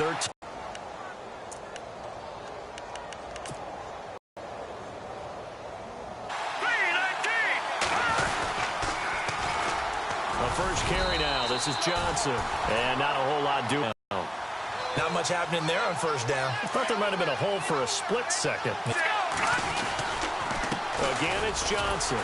13. First carry now. This is Johnson. And not a whole lot doing. Not much happening there on first down. I thought there might have been a hole for a split second. Again, it's Johnson.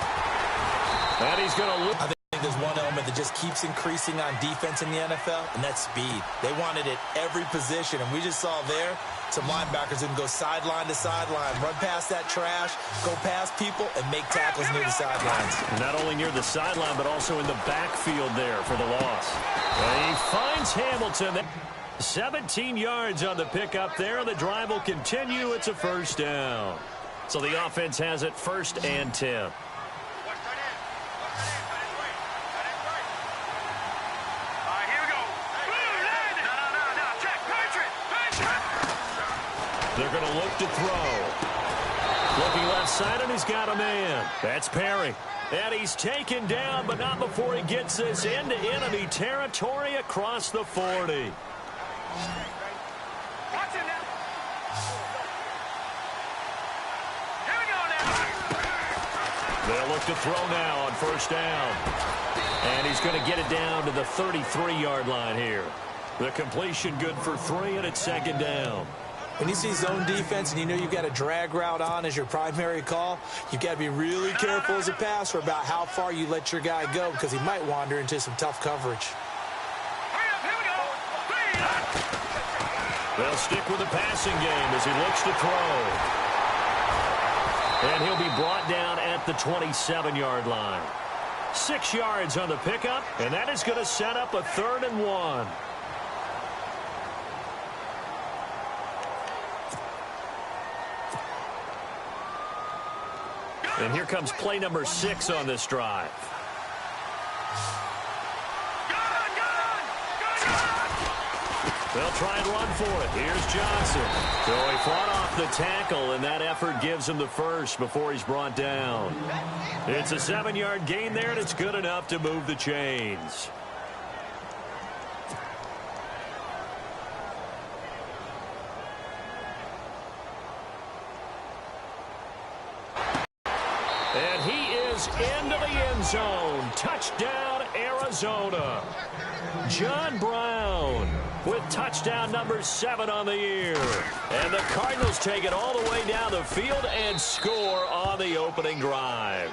And he's going to look. I think there's one element that just keeps increasing on defense in the NFL, and that's speed. They wanted it every position, and we just saw there some linebackers who can go sideline to sideline, run past that trash, go past people, and make tackles near the sidelines. Not only near the sideline, but also in the backfield there for the loss. And he finds Hamilton. 17 yards on the pickup there. The drive will continue. It's a first down. So the offense has it 1st and 10. They're going to look to throw. Looking left side, and he's got a man. That's Perry. And he's taken down, but not before he gets this into enemy territory across the 40. They'll look to throw now on first down. And he's going to get it down to the 33-yard line here. The completion good for 3, and it's 2nd down. When you see zone defense and you know you've got a drag route on as your primary call, you've got to be really careful as a passer about how far you let your guy go because he might wander into some tough coverage. They'll stick with the passing game as he looks to throw. And he'll be brought down at the 27-yard line. 6 yards on the pickup, and that is going to set up a 3rd and 1. And here comes play number 6 on this drive. They'll try and run for it. Here's Johnson. So he fought off the tackle, and that effort gives him the first before he's brought down. It's a 7-yard gain there, and it's good enough to move the chains. And he is into the end zone. Touchdown, Arizona. John Brown with touchdown number 7 on the year. And the Cardinals take it all the way down the field and score on the opening drive.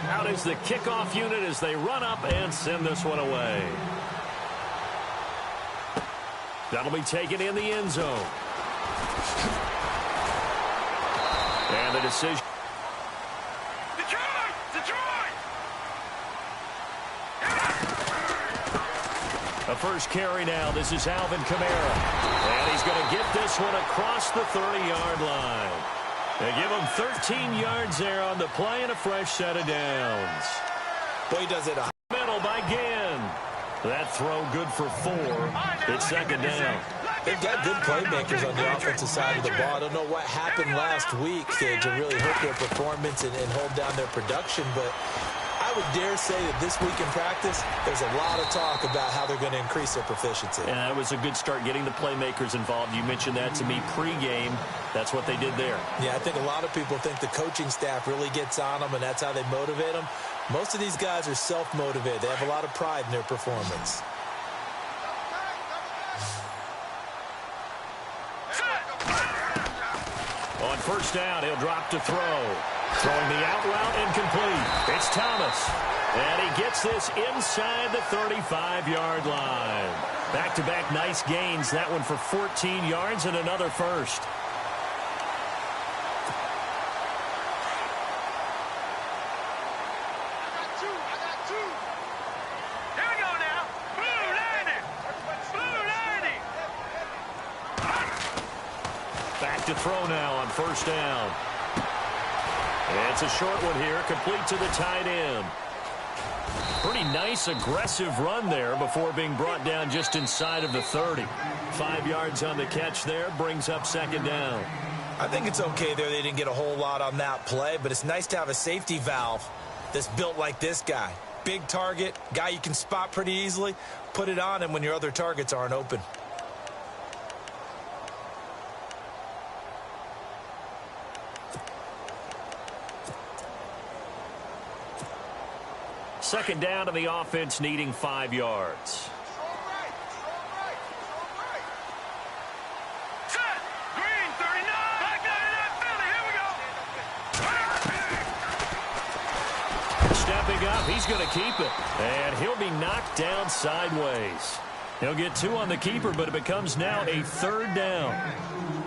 Out is the kickoff unit as they run up and send this one away. That'll be taken in the end zone. And the decision. Detroit! A first carry now. This is Alvin Kamara. And he's going to get this one across the 30-yard line. They give him 13 yards there on the play and a fresh set of downs. Boy, he does it. Middle by Ginn. That throw good for 4. It's 2nd down. They've got good playmakers on the offensive side of the ball. I don't know what happened last week to really hurt their performance and hold down their production, but I would dare say that this week in practice, there's a lot of talk about how they're going to increase their proficiency. And that was a good start getting the playmakers involved. You mentioned that to me pregame. That's what they did there. Yeah, I think a lot of people think the coaching staff really gets on them, and that's how they motivate them. Most of these guys are self-motivated. They have a lot of pride in their performance. On first down, he'll drop to throw. Throwing the out route incomplete. It's Thomas. And he gets this inside the 35-yard line. Back-to-back nice gains. That one for 14 yards and another first. To throw now on first down. It's a short one here, complete to the tight end. Pretty nice, aggressive run there before being brought down just inside of the 30. 5 yards on the catch there, brings up 2nd down. I think it's okay there. They didn't get a whole lot on that play, but it's nice to have a safety valve that's built like this guy. big target, guy you can spot pretty easily, put it on him when your other targets aren't open. Second down to the offense, needing 5 yards. Stepping up, he's going to keep it. And he'll be knocked down sideways. He'll get 2 on the keeper, but it becomes now a 3rd down.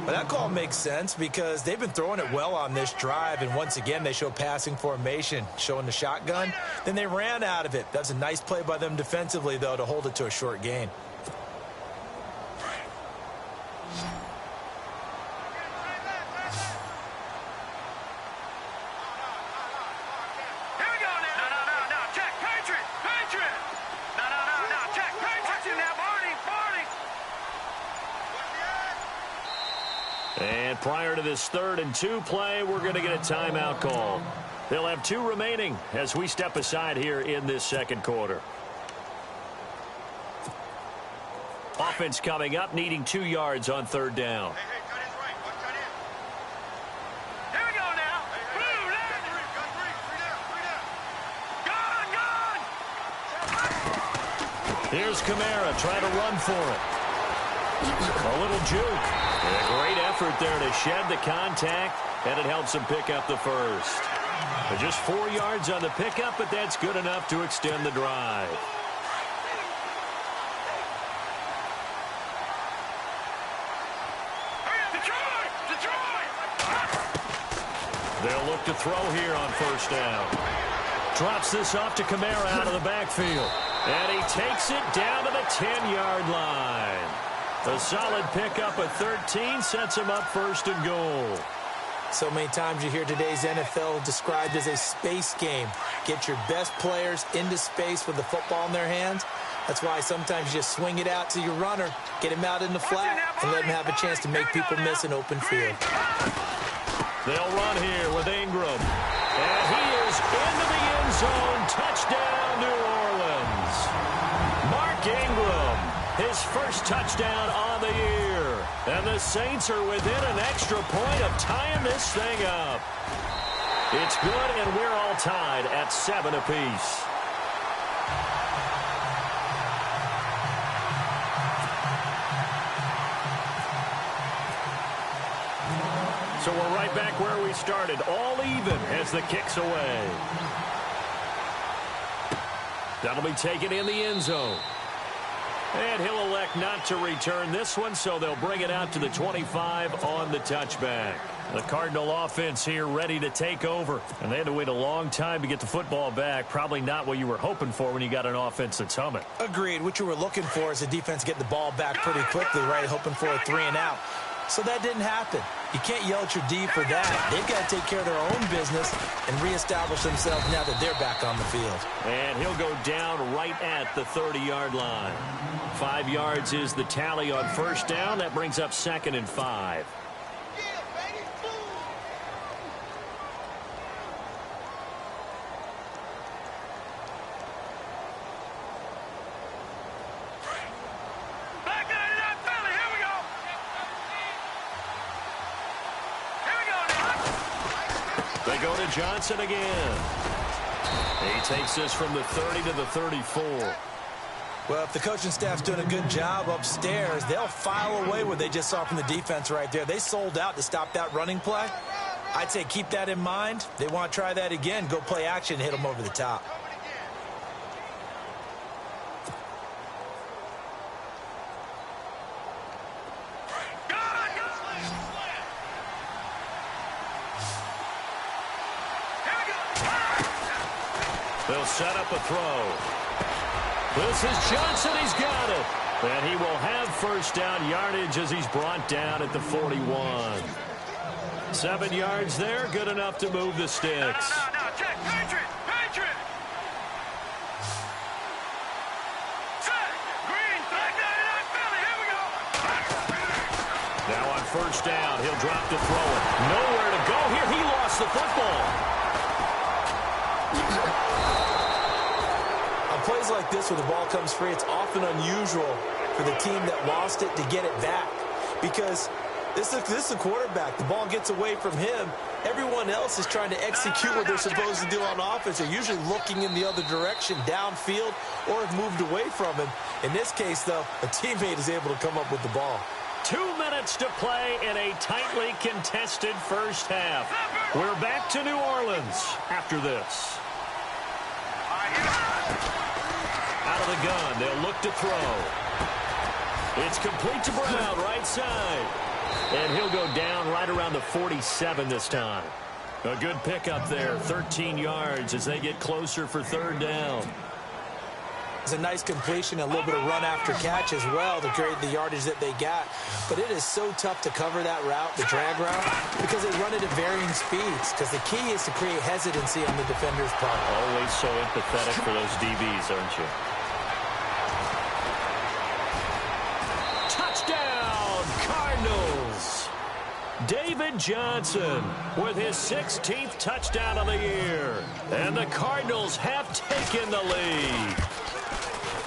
Well, that call makes sense because they've been throwing it well on this drive, and once again they show passing formation, showing the shotgun. Then they ran out of it. That's a nice play by them defensively, though, to hold it to a short gain. And prior to this 3rd and 2 play, we're going to get a timeout call. They'll have 2 remaining as we step aside here in this second quarter. Offense coming up, needing 2 yards on 3rd down. Here's Kamara trying to run for it. A little juke. A great effort there to shed the contact, and it helps him pick up the first. But just 4 yards on the pickup, but that's good enough to extend the drive. They'll look to throw here on 1st down. Drops this off to Kamara out of the backfield. And he takes it down to the 10-yard line. A solid pickup at 13 sets him up 1st and goal. So many times you hear today's NFL described as a space game. Get your best players into space with the football in their hands. That's why sometimes you just swing it out to your runner, get him out in the flat, and let him have a chance to make people miss an open field. They'll run here with Ingram. And he is into the end zone. Touchdown, New Orleans. Mark Ingram, his first touchdown on the year. And the Saints are within an extra point of tying this thing up. It's good, and we're all tied at 7 apiece. So we're right back where we started, all even as the kick's away. That'll be taken in the end zone. And he'll elect not to return this one, so they'll bring it out to the 25 on the touchback. The Cardinal offense here ready to take over. And they had to wait a long time to get the football back. Probably not what you were hoping for when you got an offense that's humming. Agreed. What you were looking for is the defense getting the ball back pretty quickly, right? Hoping for a 3 and out. So that didn't happen. You can't yell at your D for that. They've got to take care of their own business and reestablish themselves now that they're back on the field. And he'll go down right at the 30-yard line. 5 yards is the tally on 1st down. That brings up 2nd and 5. They go to Johnson again. He takes this from the 30 to the 34. Well, if the coaching staff's doing a good job upstairs, they'll file away what they just saw from the defense right there. They sold out to stop that running play. I'd say keep that in mind. They want to try that again. Go play action and hit them over the top. They'll set up a throw. This is Johnson. He's got it. And he will have 1st down yardage as he's brought down at the 41. 7 yards there. Good enough to move the sticks. No, check. Patriot. Set. Green. Here we go. Now on 1st down, he'll drop to throw it. Nowhere to go here. He lost the football. plays like this where the ball comes free, it's often unusual for the team that lost it to get it back. Because this is a quarterback. The ball gets away from him. Everyone else is trying to execute what they're supposed to do on offense. They're usually looking in the other direction, downfield, or have moved away from him. In this case, though, a teammate is able to come up with the ball. 2 minutes to play in a tightly contested first half. We're back to New Orleans after this. Out of the gun, they'll look to throw. It's complete to Brown, right side. And he'll go down right around the 47 this time. A good pickup there, 13 yards as they get closer for third down. It's a nice completion, a little bit of run after catch as well to create the yardage that they got. But it is so tough to cover that route, the drag route, because they run it at varying speeds. Because the key is to create hesitancy on the defender's part. Always so empathetic for those DBs, aren't you? Touchdown, Cardinals! David Johnson with his 16th touchdown of the year. And the Cardinals have taken the lead.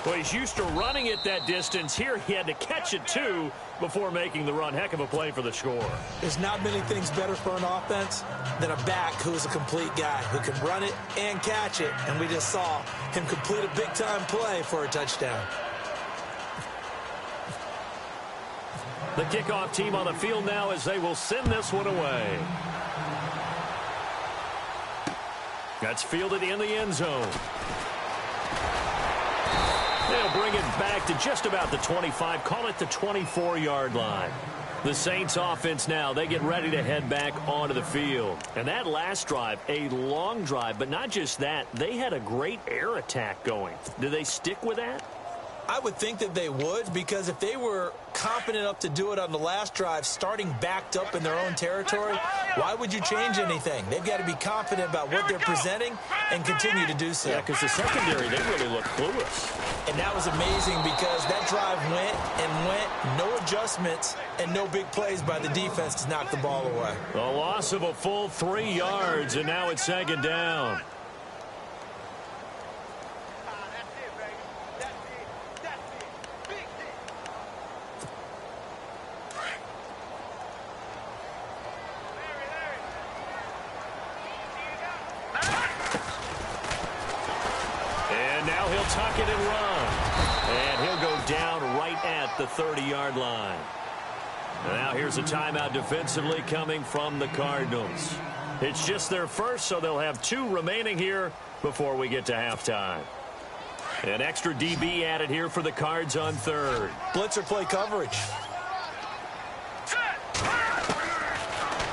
Well, he's used to running it that distance. Here he had to catch it, too, before making the run. Heck of a play for the score. There's not many things better for an offense than a back who is a complete guy who can run it and catch it. And we just saw him complete a big-time play for a touchdown. The kickoff team on the field now as they will send this one away. That's fielded in the end zone. They'll bring it back to just about the 25, call it the 24-yard line. The Saints offense now, they get ready to head back onto the field. And that last drive, a long drive, but not just that, they had a great air attack going. Do they stick with that? I would think that they would, because if they were confident enough to do it on the last drive, starting backed up in their own territory, why would you change anything? They've got to be confident about what they're presenting and continue to do so. Yeah, because the secondary, they really look clueless. And that was amazing because that drive went, no adjustments, and no big plays by the defense to knock the ball away. A loss of a full 3 yards, and now it's second down. Tuck it and run. And he'll go down right at the 30-yard line. Now here's a timeout defensively coming from the Cardinals. It's just their first, so they'll have 2 remaining here before we get to halftime. An extra DB added here for the Cards on third. Blitzer play coverage.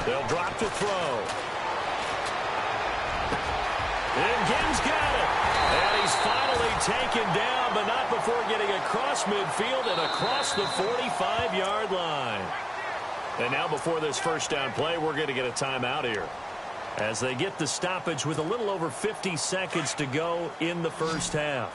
They'll drop to throw. And Gibbs got it. And he's finally taken down, but not before getting across midfield and across the 45-yard line. And now before this first down play, we're going to get a timeout here as they get the stoppage with a little over 50 seconds to go in the first half.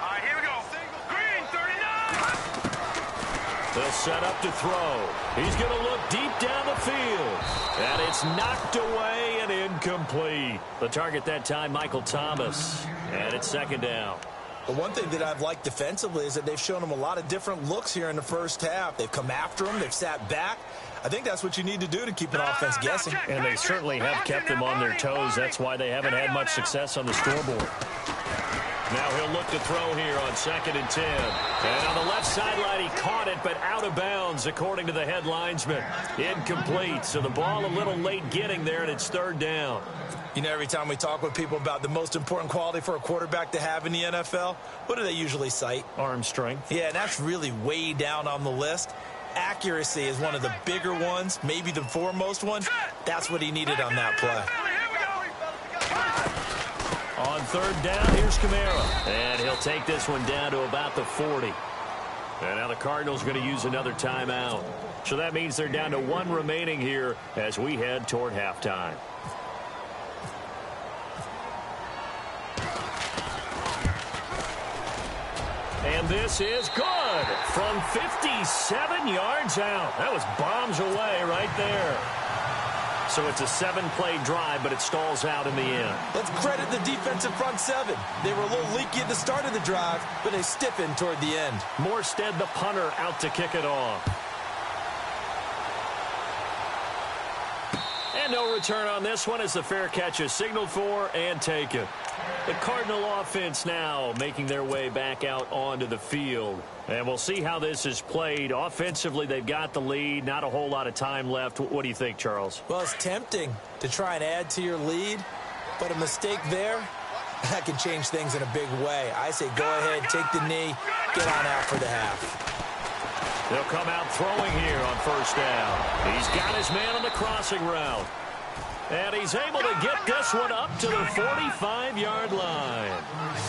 All right, here we go. Green, 39. They'll set up to throw. He's going to look deep down the field. And it's knocked away and incomplete. The target that time, Michael Thomas. And it's second down. The one thing that I've liked defensively is that they've shown him a lot of different looks here in the first half. They've come after him. They've sat back. I think that's what you need to do to keep an offense guessing. And they certainly have kept them on their toes. That's why they haven't had much success on the scoreboard. Now he'll look to throw here on 2nd and 10. And on the left sideline, he caught it, but out of bounds, according to the head linesman. Incomplete, so the ball a little late getting there, and it's third down. You know, every time we talk with people about the most important quality for a quarterback to have in the NFL, what do they usually cite? Arm strength. Yeah, and that's really way down on the list. Accuracy is one of the bigger ones, maybe the foremost one. That's what he needed on that play. On third down, here's Kamara. And he'll take this one down to about the 40. And now the Cardinals are going to use another timeout. So that means they're down to 1 remaining here as we head toward halftime. And this is good from 57 yards out. That was bombs away right there. So it's a 7-play drive, but it stalls out in the end. Let's credit the defensive front seven. They were a little leaky at the start of the drive, but they stiffened toward the end. Morstead, the punter, out to kick it off. And no return on this one as the fair catch is signaled for and taken. The Cardinal offense now making their way back out onto the field. And we'll see how this is played. Offensively, they've got the lead. Not a whole lot of time left. What do you think, Charles? Well, it's tempting to try and add to your lead, but a mistake there, that can change things in a big way. I say go ahead, take the knee, get on out for the half. They'll come out throwing here on first down. He's got his man on the crossing route. And he's able to get this one up to the 45-yard line.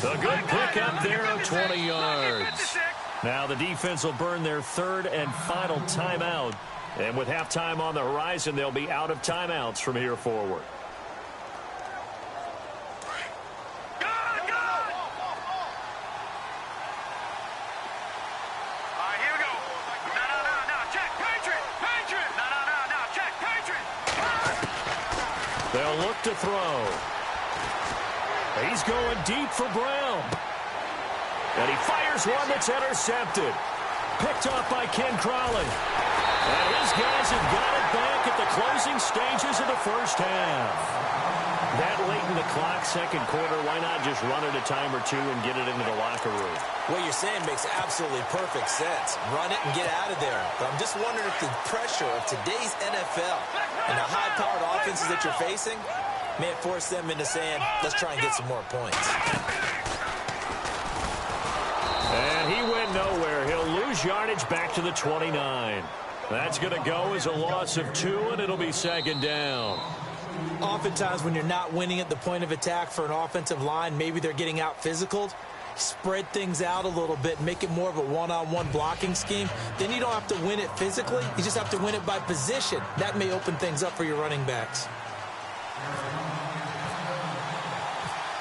A good pickup there of 20 yards. Now the defense will burn their third and final timeout. And with halftime on the horizon, they'll be out of timeouts from here forward. They'll look to throw. He's going deep for Brown. And he fires one that's intercepted. Picked off by Ken Crawley. And his guys have got it back at the closing stages of the first half. That late in the clock, second quarter, why not just run it a time or two and get it into the locker room? What you're saying makes absolutely perfect sense. Run it and get out of there. But I'm just wondering if the pressure of today's NFL and the high-powered offenses that you're facing may have forced them into saying, let's try and get some more points. And he went nowhere. He'll lose yardage back to the 29. That's going to go as a loss of 2, and it'll be second down. Oftentimes when you're not winning at the point of attack for an offensive line, maybe they're getting out physical. Spread things out a little bit, make it more of a one-on-one blocking scheme. Then you don't have to win it physically. You just have to win it by position. That may open things up for your running backs.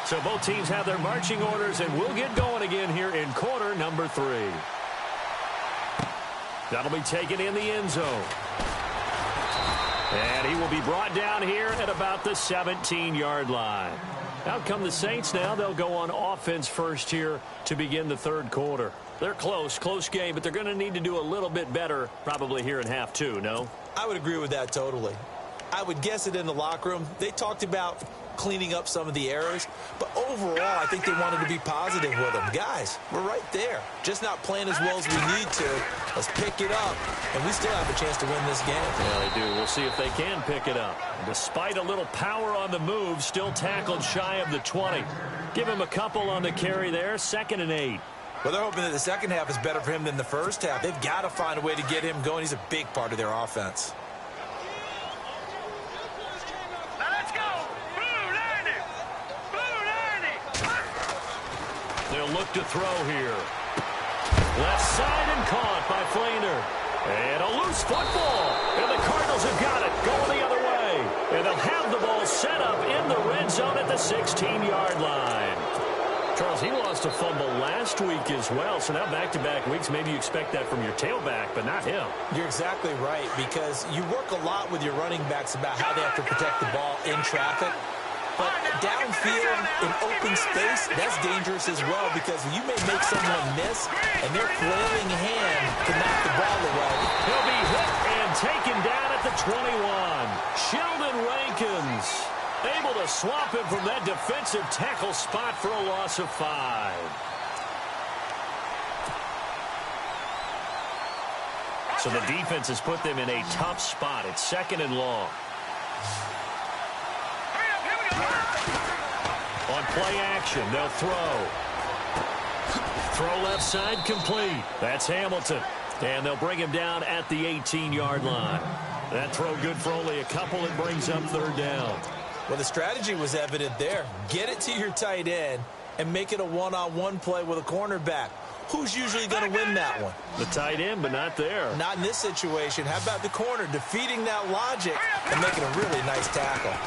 So both teams have their marching orders, and we'll get going again here in quarter number 3. That'll be taken in the end zone. And he will be brought down here at about the 17-yard line. Out come the Saints now. They'll go on offense first here to begin the third quarter. They're close game, but they're going to need to do a little bit better probably here in half 2, no? I would agree with that totally. I would guess it in the locker room. They talked about cleaning up some of the errors, but overall, I think they wanted to be positive with them. Guys, we're right there. Just not playing as well as we need to. Let's pick it up, and we still have a chance to win this game. Yeah, they do. We'll see if they can pick it up. Despite a little power on the move, still tackled shy of the 20. Give him a couple on the carry there, 2nd and 8. Well, they're hoping that the second half is better for him than the first half. They've got to find a way to get him going. He's a big part of their offense. They'll look to throw here. Left side and caught by Flander. And a loose football. And the Cardinals have got it. Going the other way. And they'll have the ball set up in the red zone at the 16-yard line. Charles, he lost a fumble last week as well. So now back-to-back weeks, maybe you expect that from your tailback, but not him. You're exactly right, because you work a lot with your running backs about how they have to protect the ball in traffic. But downfield in open space, that's dangerous as well, because you may make someone miss, and their flailing hand can knock the ball away. He'll be hit and taken down at the 21. Sheldon Rankins able to swap him from that defensive tackle spot for a loss of 5. So the defense has put them in a tough spot. It's 2nd and long. On play action, they'll throw. Throw left side complete. That's Hamilton. And they'll bring him down at the 18-yard line. That throw good for only a couple. It brings up 3rd down. Well, the strategy was evident there. Get it to your tight end and make it a one-on-one play with a cornerback. Who's usually going to win that one? The tight end, but not there. Not in this situation. How about the corner defeating that logic and making a really nice tackle?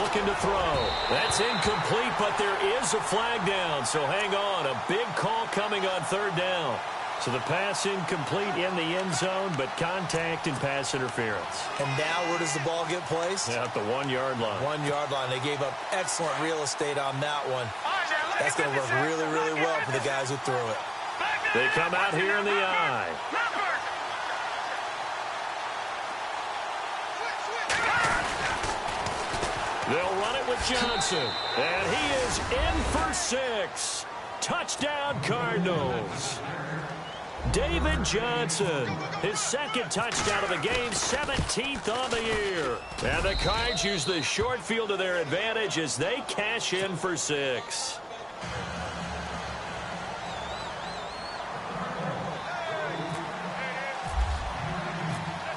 Looking to throw. That's incomplete, but there is a flag down. So hang on. A big call coming on 3rd down. So the pass incomplete in the end zone, but contact and pass interference. And now where does the ball get placed? Yeah, at the 1-yard line. 1-yard line. They gave up excellent real estate on that one. That's going to work really, really well for the guys who threw it. They come out here in the eye. They'll run it with Johnson. And he is in for 6. Touchdown, Cardinals. David Johnson, his second touchdown of the game, 17th on the year. And the Cards use the short field to their advantage as they cash in for 6.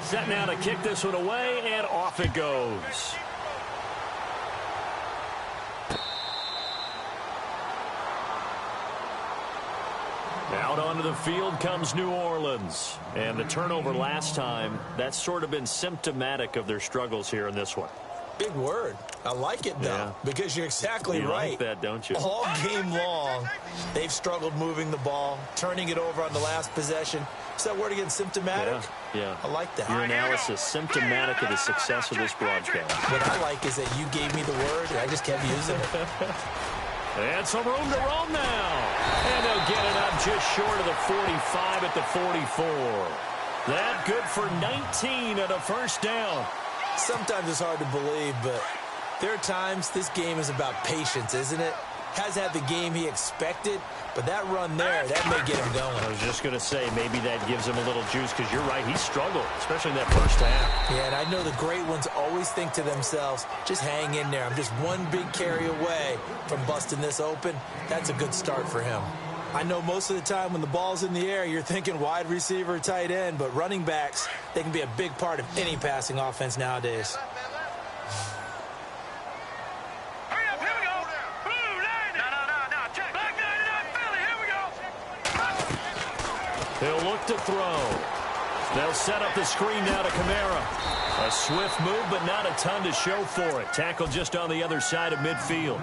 Set now to kick this one away, and off it goes. Out onto the field comes New Orleans. And the turnover last time, that's sort of been symptomatic of their struggles here in this one. Big word. I like it, though, because you're exactly right. You like that, don't you? All game long, they've struggled moving the ball, turning it over on the last possession. Is that word again, symptomatic? Yeah. I like that. Your analysis, symptomatic of the success of this broadcast. What I like is that you gave me the word, and I just kept using it. And some room to roam now. And they'll get it up just short of the 45 at the 44. That good for 19 and a first down. Sometimes it's hard to believe, but there are times this game is about patience, isn't it? Has had the game he expected, but that run there, that may get him going. I was just going to say, maybe that gives him a little juice, because you're right, he struggled, especially in that first half. Yeah, and I know the great ones always think to themselves, just hang in there. I'm just one big carry away from busting this open. That's a good start for him. I know most of the time when the ball's in the air, you're thinking wide receiver, tight end, but running backs, they can be a big part of any passing offense nowadays. He'll look to throw. They'll set up the screen now to Kamara. A swift move, but not a ton to show for it. Tackle just on the other side of midfield.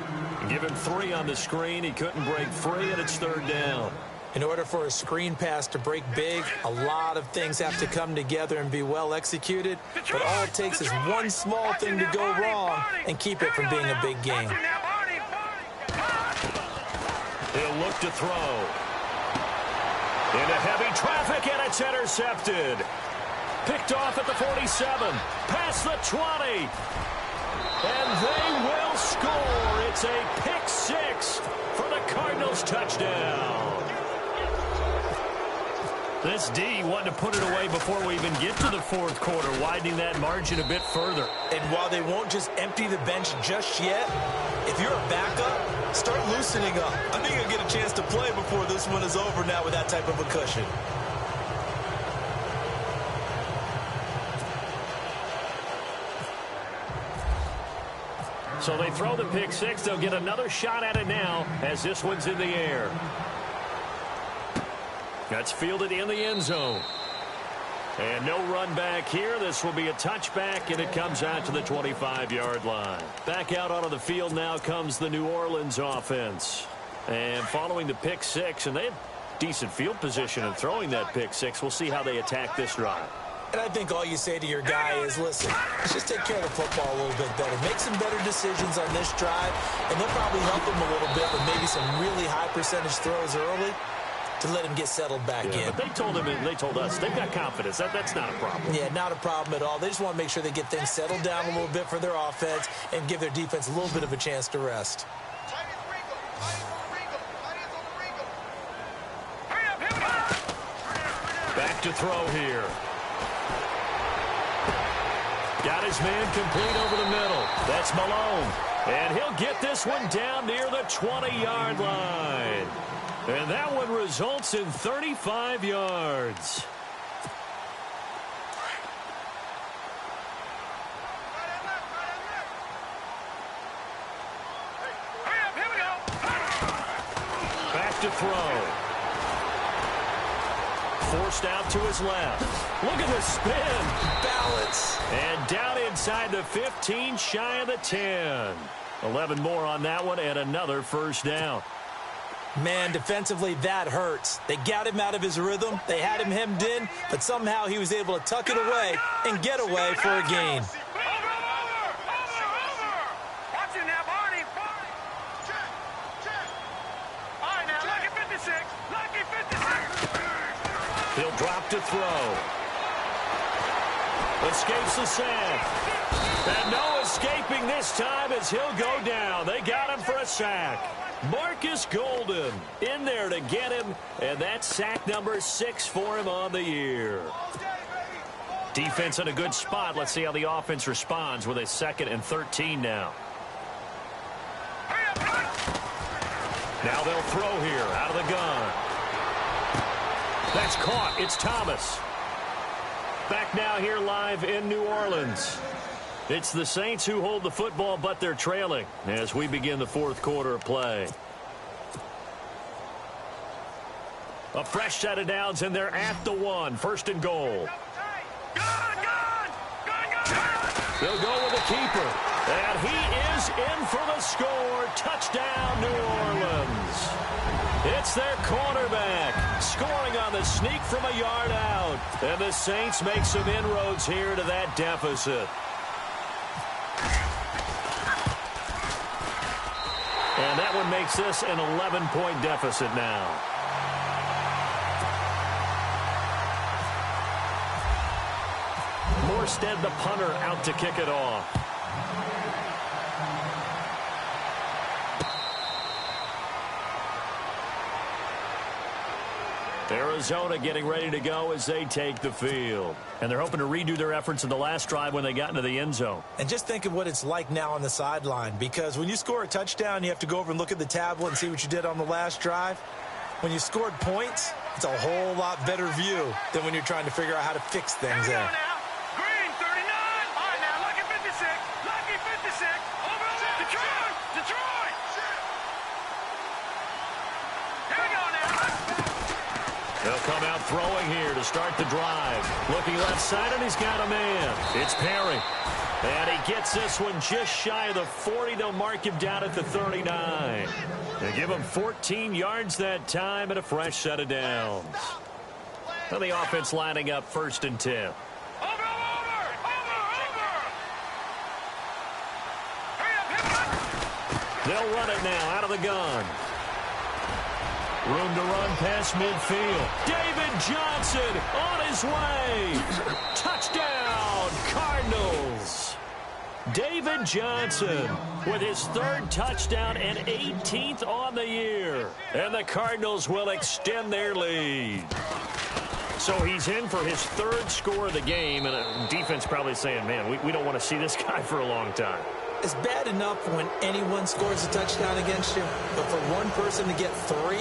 Give him 3 on the screen. He couldn't break free, and it's third down. In order for a screen pass to break big, a lot of things have to come together and be well executed. But all it takes is one small thing to go wrong and keep it from being a big game. He'll look to throw. Into heavy traffic, and it's intercepted. Picked off at the 47. Past the 20. And they will score. It's a pick 6 for the Cardinals touchdown. This D wanted to put it away before we even get to the fourth quarter, widening that margin a bit further. And while they won't just empty the bench just yet, if you're a backup, start loosening up. I think you'll get a chance to play before this one is over now with that type of a cushion. So they throw the pick 6. They'll get another shot at it now as this one's in the air. That's fielded in the end zone. And no run back here. This will be a touchback, and it comes out to the 25-yard line. Back out onto the field now comes the New Orleans offense. And following the pick 6, and they have decent field position in throwing that pick 6. We'll see how they attack this drive. And I think all you say to your guy is, listen, let's just take care of the football a little bit better. Make some better decisions on this drive, and they'll probably help him a little bit with maybe some really high percentage throws early to let him get settled back in. But they told him, and they told us, they've got confidence. That's not a problem. Yeah, not a problem at all. They just want to make sure they get things settled down a little bit for their offense and give their defense a little bit of a chance to rest. Back to throw here. Got his man complete over the middle. That's Malone. And he'll get this one down near the 20-yard line. And that one results in 35 yards. Back to throw. Forced out to his left. Look at the spin. Balance. And down inside the 15, shy of the 10. 11 more on that one, and another first down. Man, defensively, that hurts. They got him out of his rhythm. They had him hemmed in, but somehow he was able to tuck it away and get away for a gain. He'll drop to throw. Escapes the sack. And no escaping this time as he'll go down. They got him for a sack. Marcus Golden in there to get him, and that's sack number 6 for him on the year. Defense in a good spot. Let's see how the offense responds with a 2nd and 13 now. Now they'll throw here out of the gun. That's caught. It's Thomas. Back now here live in New Orleans. It's the Saints who hold the football, but they're trailing as we begin the 4th quarter of play. A fresh set of downs, and they're at the 1. 1st and goal. They'll go with the keeper. And he is in for the score. Touchdown, New Orleans. It's their quarterback scoring on the sneak from a yard out. And the Saints make some inroads here to that deficit. And that one makes this an 11-point deficit now. Morstead, the punter, out to kick it off. Arizona getting ready to go as they take the field. And they're hoping to redo their efforts in the last drive when they got into the end zone. And just think of what it's like now on the sideline, because when you score a touchdown, you have to go over and look at the tablet and see what you did on the last drive. When you scored points, it's a whole lot better view than when you're trying to figure out how to fix things there. Green, 39. All right, now, lucky 56. Lucky 56. Over. Detroit. Here we go now. They'll come out throwing here to start the drive. Looking left side, and he's got a man. It's Perry. And he gets this one just shy of the 40. They'll mark him down at the 39. They give him 14 yards that time and a fresh set of downs. Now the offense lining up 1st and 10. Over. They'll run it now out of the gun. Room to run past midfield. David Johnson on his way. Touchdown, Cardinals. David Johnson with his 3rd touchdown and 18th on the year. And the Cardinals will extend their lead. So he's in for his 3rd score of the game, and the defense probably saying, man, we don't want to see this guy for a long time. It's bad enough when anyone scores a touchdown against you, but for one person to get 3,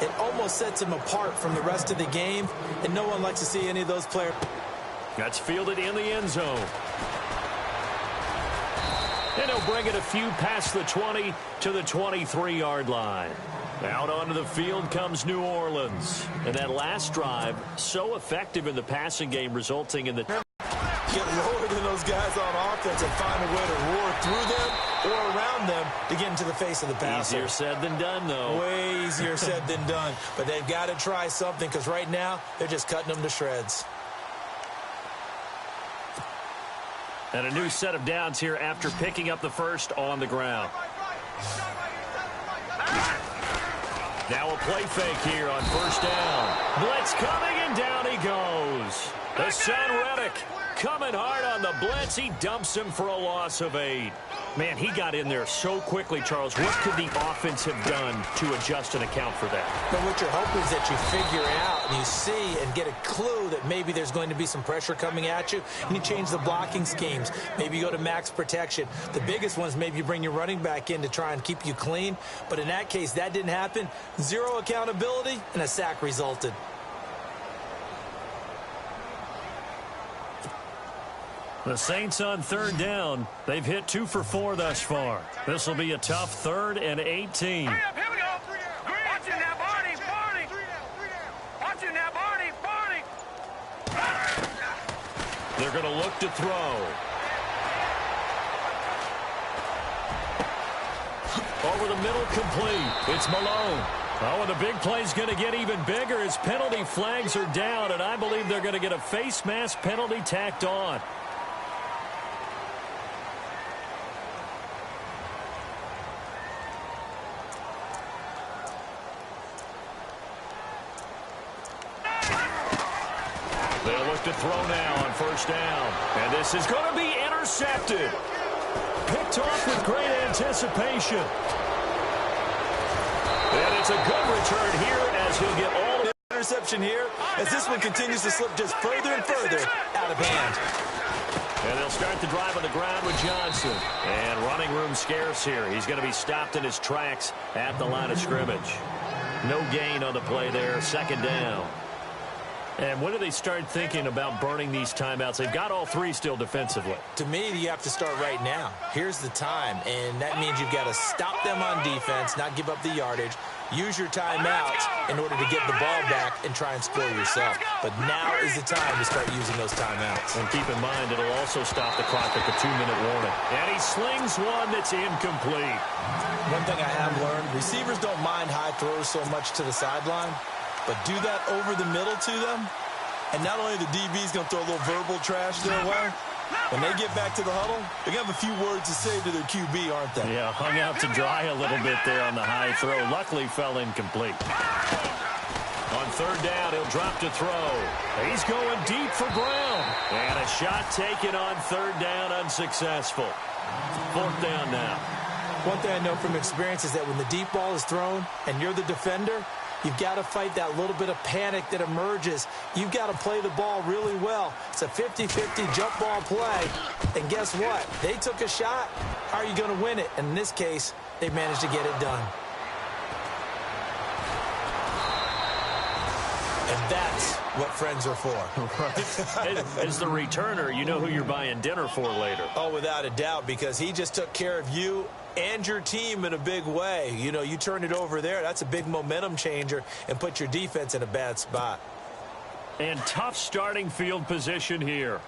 it almost sets him apart from the rest of the game, and no one likes to see any of those players. That's fielded in the end zone. And he'll bring it a few past the 20 to the 23-yard line. Out onto the field comes New Orleans. And that last drive, so effective in the passing game, resulting in the... Get lower than those guys on offense and find a way to roar through them or around them to get into the face of the passer. Easier said than done, though. Way easier said than done. But they've got to try something, because right now they're just cutting them to shreds. And a new set of downs here after picking up the 1st on the ground. Now a play fake here on 1st down. Blitz coming, and down he goes. Hassan Reddick coming hard on the blitz. He dumps him for a loss of 8. Man, he got in there so quickly, Charles. What could the offense have done to adjust and account for that? But what you're hoping is that you figure out and you see and get a clue that maybe there's going to be some pressure coming at you, and you change the blocking schemes. Maybe you go to max protection. The biggest one is maybe you bring your running back in to try and keep you clean. But in that case, that didn't happen. 0 accountability, and a sack resulted. The Saints on 3rd down. They've hit 2 for 4 thus far. This will be a tough 3rd and 18. Hurry up, here we go. Watching that, Barney. Watching that, Barney. They're going to look to throw. Over the middle, complete. It's Malone. Oh, and the big play's going to get even bigger as penalty flags are down, and I believe they're going to get a face mask penalty tacked on. They'll look to throw now on first down, and this is going to be intercepted. Picked off with great anticipation. And it's a good return here as he'll get all the interception here as this one continues to slip just further and further out of hand. And they'll start the drive on the ground with Johnson. And running room scarce here. He's going to be stopped in his tracks at the line of scrimmage. No gain on the play there. Second down. And when do they start thinking about burning these timeouts? They've got all three still defensively. To me, you have to start right now. Here's the time, and that means you've got to stop them on defense, not give up the yardage, use your timeouts in order to get the ball back and try and score yourself. But now is the time to start using those timeouts. And keep in mind, it'll also stop the clock at the 2-minute warning. And he slings one that's incomplete. One thing I have learned, receivers don't mind high throws so much to the sideline. But do that over the middle to them, and not only the DB's going to throw a little verbal trash their way, when they get back to the huddle, they're going to have a few words to say to their QB, aren't they? Yeah, hung out to dry a little bit there on the high throw. Luckily, fell incomplete. On third down, he'll drop to throw. He's going deep for Brown. And a shot taken on third down, unsuccessful. Fourth down now. One thing I know from experience is that when the deep ball is thrown and you're the defender, you've got to fight that little bit of panic that emerges. You've got to play the ball really well. It's a 50-50 jump ball play. And guess what? They took a shot. How are you going to win it? And in this case, they managed to get it done. And that's what friends are for. Right. As the returner, you know who you're buying dinner for later. Oh, without a doubt, because he just took care of you and your team in a big way. You know, you turn it over there, that's a big momentum changer and put your defense in a bad spot. And tough starting field position here.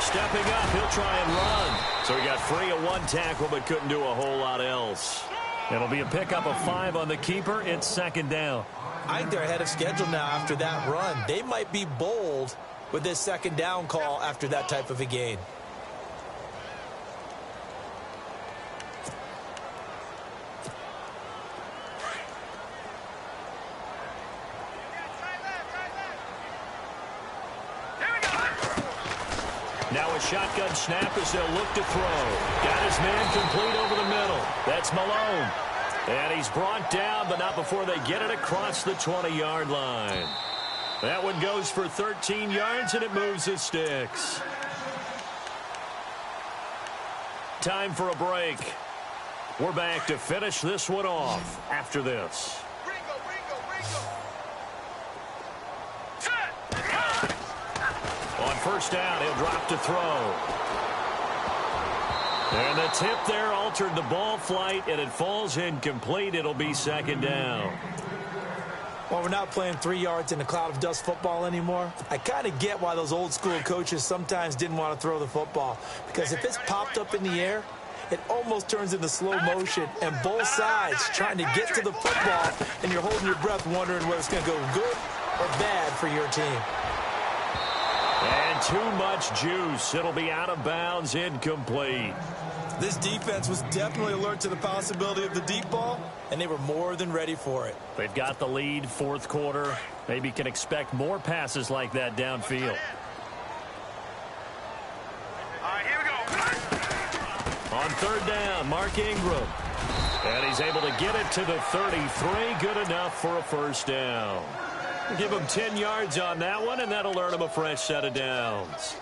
Stepping up, he'll try and run. So he got free of one tackle but couldn't do a whole lot else. It'll be a pickup of 5 on the keeper. It's second down. I think they're ahead of schedule now after that run. They might be bold with this second down call after that type of a gain. Now a shotgun snap as they'll look to throw. Got his man complete over the middle. That's Malone. And he's brought down, but not before they get it across the 20-yard line. That one goes for 13 yards, and it moves the sticks. Time for a break. We're back to finish this one off after this. On first down, he'll drop to throw. And the tip there altered the ball flight, and it falls incomplete. It'll be second down. Well, we're not playing 3 yards in a cloud of dust football anymore. I kind of get why those old school coaches sometimes didn't want to throw the football. Because if it's popped up in the air, it almost turns into slow motion, and both sides trying to get to the football, and you're holding your breath wondering whether it's going to go good or bad for your team. And too much juice. It'll be out of bounds, incomplete. This defense was definitely alert to the possibility of the deep ball, and they were more than ready for it. They've got the lead, fourth quarter. Maybe can expect more passes like that downfield. All right, here we go. On third down, Mark Ingram. And he's able to get it to the 33. Good enough for a first down. Give him 10 yards on that one, and that'll earn him a fresh set of downs.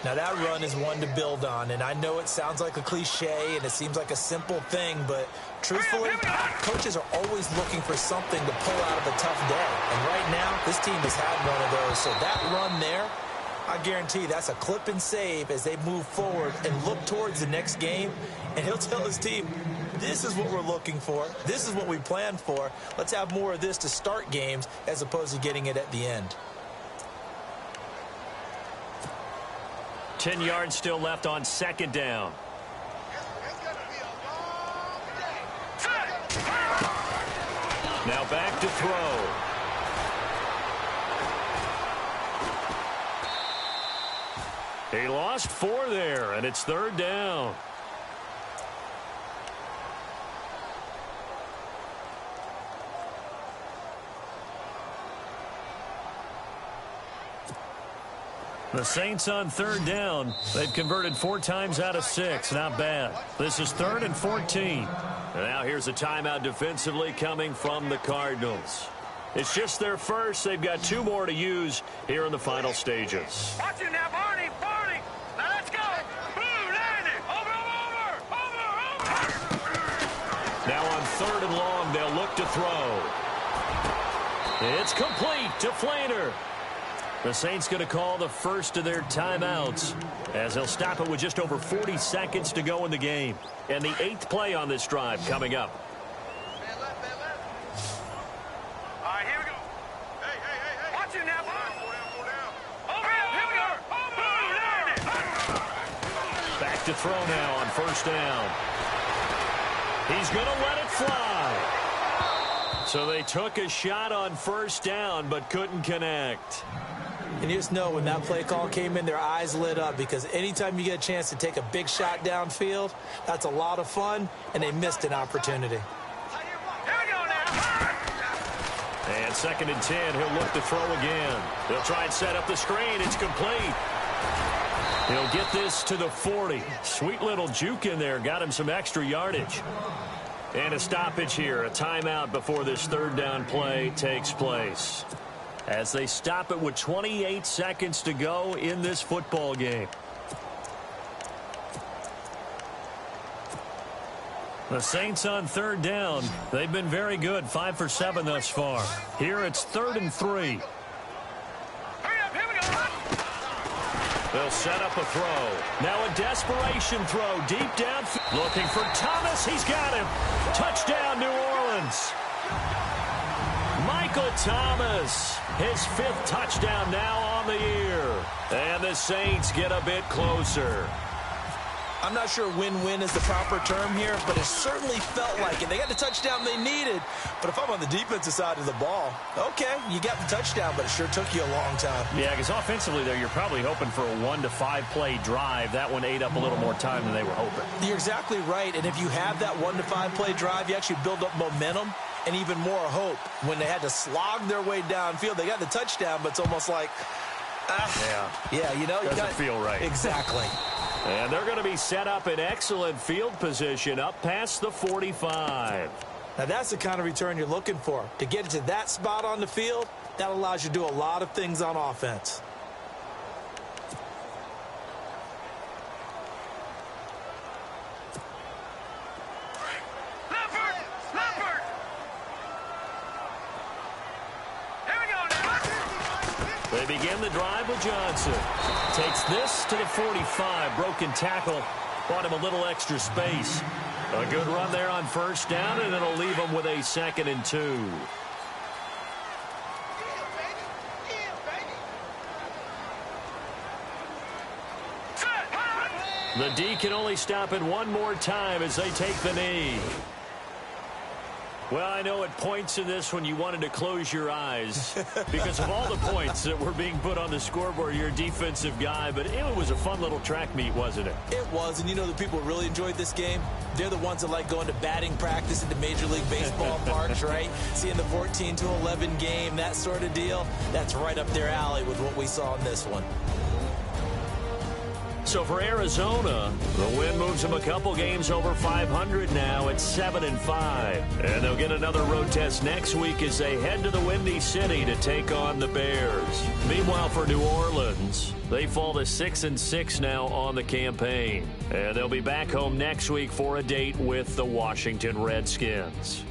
Now, that run is one to build on, and I know it sounds like a cliche and it seems like a simple thing, but truthfully, coaches are always looking for something to pull out of a tough day. And right now, this team has had one of those. So that run there, I guarantee that's a clip and save as they move forward and look towards the next game. And he'll tell his team, this is what we're looking for. This is what we planned for. Let's have more of this to start games as opposed to getting it at the end. 10 yards still left on second down. Now back to throw. He lost 4 there, and it's third down. The Saints on third down. They've converted 4 times out of 6. Not bad. This is 3rd and 14. And now here's a timeout defensively coming from the Cardinals. It's just their first. They've got 2 more to use here in the final stages. Watch it now, Barney. Barney. Now let's go. Blue, Landy. Over. Now on 3rd and long, they'll look to throw. It's complete to Flainer. The Saints going to call the first of their timeouts as they'll stop it with just over 40 seconds to go in the game. And the 8th play on this drive coming up. All right, here we go. Hey. Watch it now, Barney. Over. Here we go. Over. Back to throw now on first down. He's going to let it fly. So they took a shot on first down but couldn't connect. And you just know when that play call came in, their eyes lit up, because anytime you get a chance to take a big shot downfield, that's a lot of fun, and they missed an opportunity. Here we go now. And 2nd and 10, he'll look to throw again. He'll try and set up the screen. It's complete. He'll get this to the 40. Sweet little juke in there. Got him some extra yardage. And a stoppage here. A timeout before this 3rd down play takes place, as they stop it with 28 seconds to go in this football game. The Saints on 3rd down. They've been very good, 5 for 7 thus far. Here it's 3rd and 3. Hurry up, here we go. They'll set up a throw. Now a desperation throw deep down. Looking for Thomas. He's got him. Touchdown, New Orleans. Michael Thomas, his 5th touchdown now on the year. And the Saints get a bit closer. I'm not sure win-win is the proper term here, but it certainly felt like it. They got the touchdown they needed, but if I'm on the defensive side of the ball, okay, you got the touchdown, but it sure took you a long time. Yeah, because offensively there, you're probably hoping for a 1 to 5 play drive. That one ate up a little more time than they were hoping. You're exactly right, and if you have that 1 to 5 play drive, you actually build up momentum and even more hope. When they had to slog their way downfield, they got the touchdown, but it's almost like, yeah, you know, doesn't feel right. Exactly. And they're going to be set up in excellent field position up past the 45. Now that's the kind of return you're looking for. To get to that spot on the field, that allows you to do a lot of things on offense. Leopard. Here we go now. They begin the drive with Johnson. Takes this to the 45. Broken tackle. Bought him a little extra space. A good run there on first down, and it'll leave him with a 2nd and 2. The D can only stop it one more time as they take the knee. Well, I know at points in this when you wanted to close your eyes because of all the points that were being put on the scoreboard. You're a defensive guy, but it was a fun little track meet, wasn't it? It was, and you know the people who really enjoyed this game? They're the ones that like going to batting practice at the Major League Baseball parks, right? Seeing the 14-11 game, that sort of deal. That's right up their alley with what we saw in this one. So for Arizona, the win moves them a couple games over 500 now at 7-5. And they'll get another road test next week as they head to the Windy City to take on the Bears. Meanwhile, for New Orleans, they fall to 6-6 now on the campaign. And they'll be back home next week for a date with the Washington Redskins.